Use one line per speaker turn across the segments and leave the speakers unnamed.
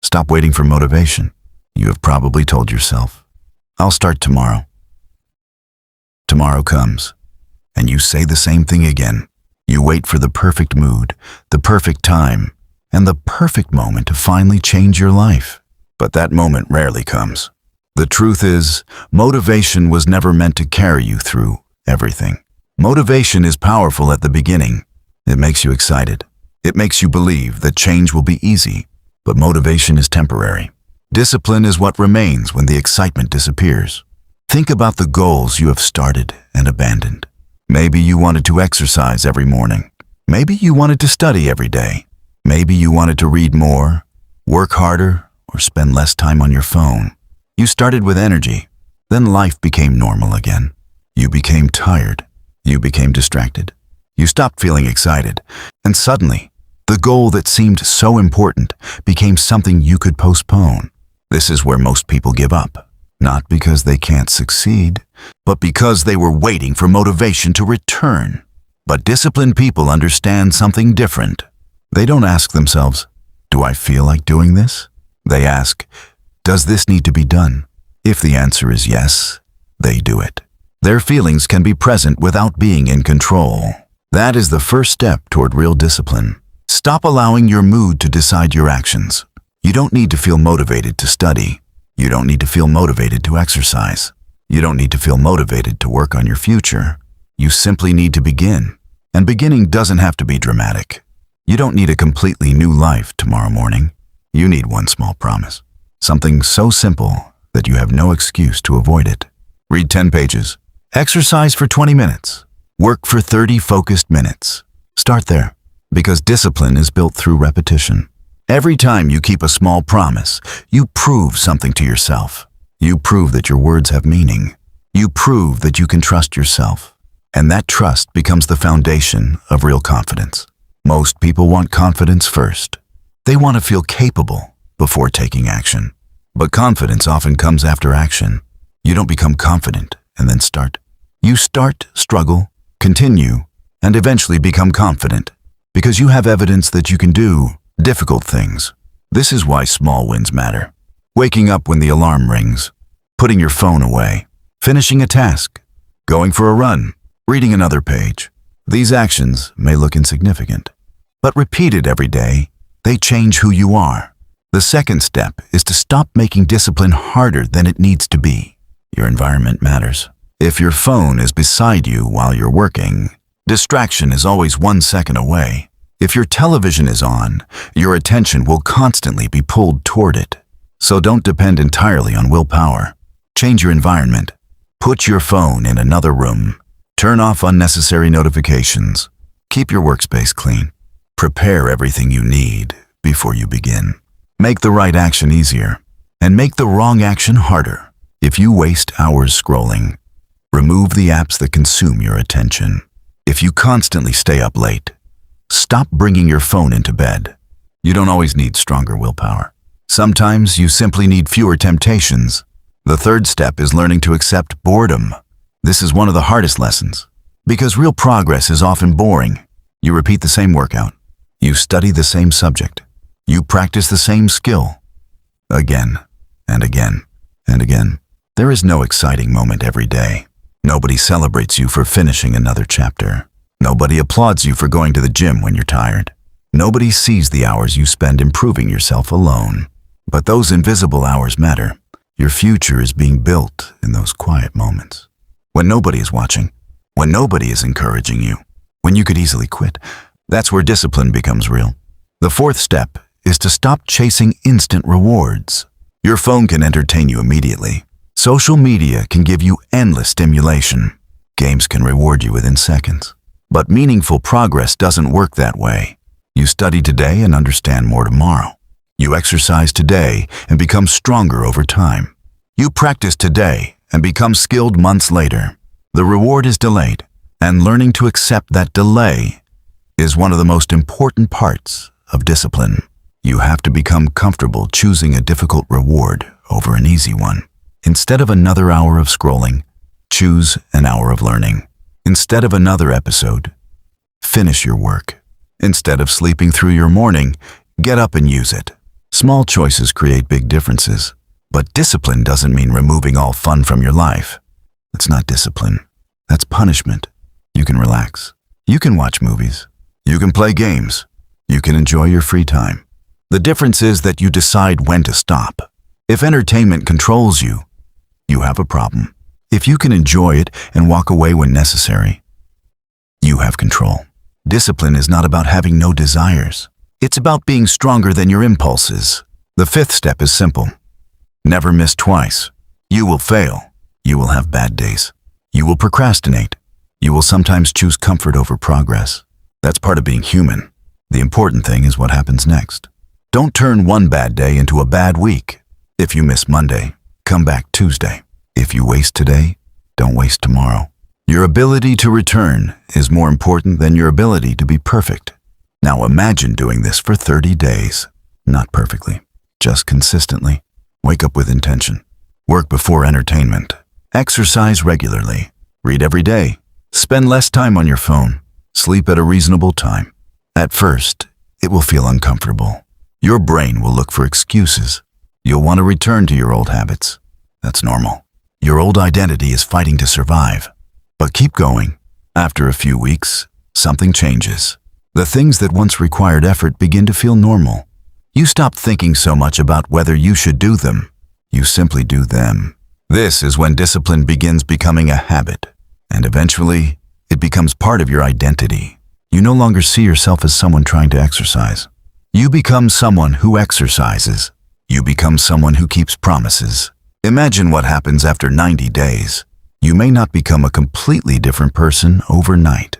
Stop waiting for motivation. You have probably told yourself, "I'll start tomorrow." Tomorrow comes, and you say the same thing again. You wait for the perfect mood, the perfect time, and the perfect moment to finally change your life. But that moment rarely comes. The truth is, motivation was never meant to carry you through everything. Motivation is powerful at the beginning. It makes you excited. It makes you believe that change will be easy. But motivation is temporary. Discipline is what remains when the excitement disappears. Think about the goals you have started and abandoned. Maybe you wanted to exercise every morning. Maybe you wanted to study every day. Maybe you wanted to read more, work harder, or spend less time on your phone. You started with energy. Then life became normal again. You became tired. You became distracted. You stopped feeling excited. And suddenly, the goal that seemed so important became something you could postpone. This is where most people give up. Not because they can't succeed, but because they were waiting for motivation to return. But disciplined people understand something different. They don't ask themselves, "Do I feel like doing this?" They ask, "Does this need to be done?" If the answer is yes, they do it. Their feelings can be present without being in control. That is the first step toward real discipline. Stop allowing your mood to decide your actions. You don't need to feel motivated to study. You don't need to feel motivated to exercise. You don't need to feel motivated to work on your future. You simply need to begin. And beginning doesn't have to be dramatic. You don't need a completely new life tomorrow morning. You need one small promise. Something so simple that you have no excuse to avoid it. Read 10 pages. Exercise for 20 minutes. Work for 30 focused minutes. Start there, because discipline is built through repetition. Every time you keep a small promise, you prove something to yourself. You prove that your words have meaning. You prove that you can trust yourself. And that trust becomes the foundation of real confidence. Most people want confidence first. They want to feel capable before taking action. But confidence often comes after action. You don't become confident and then start. You start, struggle, continue, and eventually become confident because you have evidence that you can do difficult things. This is why small wins matter. Waking up when the alarm rings, putting your phone away, finishing a task, going for a run, reading another page. These actions may look insignificant, but repeated every day, they change who you are. The second step is to stop making discipline harder than it needs to be. Your environment matters. If your phone is beside you while you're working, distraction is always 1 second away. If your television is on, your attention will constantly be pulled toward it. So don't depend entirely on willpower. Change your environment. Put your phone in another room. Turn off unnecessary notifications. Keep your workspace clean. Prepare everything you need before you begin. Make the right action easier, and make the wrong action harder. If you waste hours scrolling, remove the apps that consume your attention. If you constantly stay up late, stop bringing your phone into bed. You don't always need stronger willpower. Sometimes you simply need fewer temptations. The third step is learning to accept boredom. This is one of the hardest lessons, because real progress is often boring. You repeat the same workout. You study the same subject. You practice the same skill. Again and again and again. There is no exciting moment every day. Nobody celebrates you for finishing another chapter. Nobody applauds you for going to the gym when you're tired. Nobody sees the hours you spend improving yourself alone. But those invisible hours matter. Your future is being built in those quiet moments. When nobody is watching, when nobody is encouraging you, when you could easily quit, that's where discipline becomes real. The fourth step is to stop chasing instant rewards. Your phone can entertain you immediately. Social media can give you endless stimulation. Games can reward you within seconds. But meaningful progress doesn't work that way. You study today and understand more tomorrow. You exercise today and become stronger over time. You practice today and become skilled months later. The reward is delayed, and learning to accept that delay is one of the most important parts of discipline. You have to become comfortable choosing a difficult reward over an easy one. Instead of another hour of scrolling, choose an hour of learning. Instead of another episode, finish your work. Instead of sleeping through your morning, get up and use it. Small choices create big differences. But discipline doesn't mean removing all fun from your life. That's not discipline. That's punishment. You can relax. You can watch movies. You can play games. You can enjoy your free time. The difference is that you decide when to stop. If entertainment controls you, you have a problem. If you can enjoy it and walk away when necessary, you have control. Discipline is not about having no desires. It's about being stronger than your impulses. The fifth step is simple. Never miss twice. You will fail. You will have bad days. You will procrastinate. You will sometimes choose comfort over progress. That's part of being human. The important thing is what happens next. Don't turn one bad day into a bad week. If you miss Monday, come back Tuesday. If you waste today, don't waste tomorrow. Your ability to return is more important than your ability to be perfect. Now imagine doing this for 30 days. Not perfectly, just consistently. Wake up with intention. Work before entertainment. Exercise regularly. Read every day. Spend less time on your phone. Sleep at a reasonable time. At first, it will feel uncomfortable. Your brain will look for excuses. You'll want to return to your old habits. That's normal. Your old identity is fighting to survive. But keep going. After a few weeks, something changes. The things that once required effort begin to feel normal. You stop thinking so much about whether you should do them. You simply do them. This is when discipline begins becoming a habit, and eventually, it becomes part of your identity. You no longer see yourself as someone trying to exercise. You become someone who exercises. You become someone who keeps promises. Imagine what happens after 90 days. You may not become a completely different person overnight,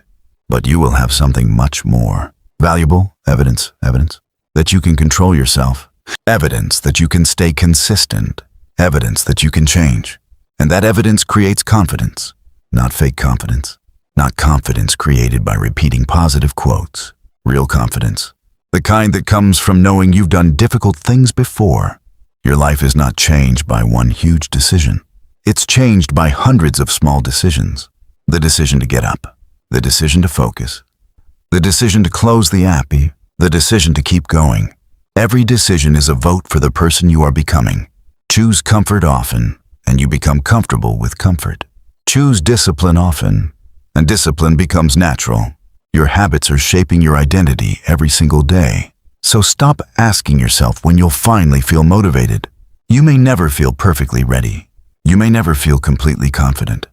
but you will have something much more valuable, evidence that you can control yourself, evidence that you can stay consistent, evidence that you can change. And that evidence creates confidence, not fake confidence, not confidence created by repeating positive quotes, real confidence, the kind that comes from knowing you've done difficult things before. Your life is not changed by one huge decision. It's changed by hundreds of small decisions. The decision to get up, the decision to focus, the decision to close the app, the decision to keep going. Every decision is a vote for the person you are becoming. Choose comfort often, and you become comfortable with comfort. Choose discipline often, and discipline becomes natural. Your habits are shaping your identity every single day. So stop asking yourself when you'll finally feel motivated. You may never feel perfectly ready. You may never feel completely confident.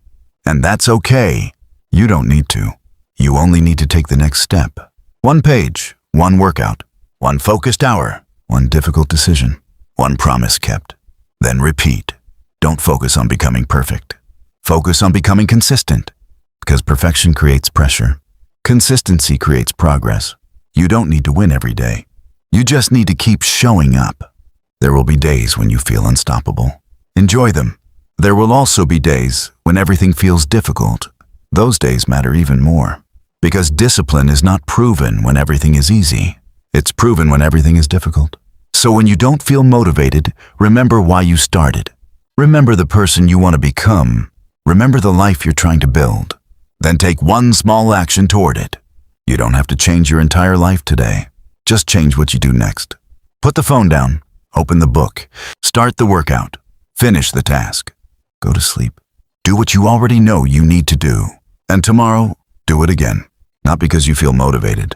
And that's okay. You don't need to. You only need to take the next step. One page, one workout, one focused hour, one difficult decision, one promise kept. Then repeat. Don't focus on becoming perfect. Focus on becoming consistent. Because perfection creates pressure. Consistency creates progress. You don't need to win every day. You just need to keep showing up. There will be days when you feel unstoppable. Enjoy them. There will also be days when everything feels difficult. Those days matter even more. Because discipline is not proven when everything is easy. It's proven when everything is difficult. So when you don't feel motivated, remember why you started. Remember the person you want to become. Remember the life you're trying to build. Then take one small action toward it. You don't have to change your entire life today. Just change what you do next. Put the phone down. Open the book. Start the workout. Finish the task. Go to sleep. Do what you already know you need to do. And tomorrow, do it again. Not because you feel motivated,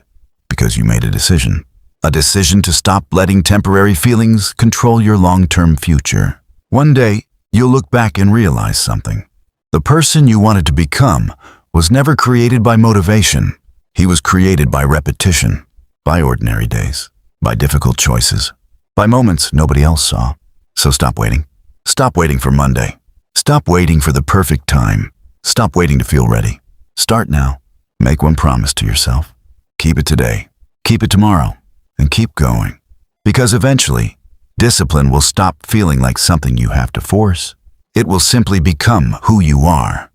because you made a decision. A decision to stop letting temporary feelings control your long-term future. One day, you'll look back and realize something. The person you wanted to become was never created by motivation. He was created by repetition, by ordinary days, by difficult choices, by moments nobody else saw. So stop waiting. Stop waiting for Monday. Stop waiting for the perfect time. Stop waiting to feel ready. Start now. Make one promise to yourself. Keep it today. Keep it tomorrow. And keep going. Because eventually, discipline will stop feeling like something you have to force. It will simply become who you are.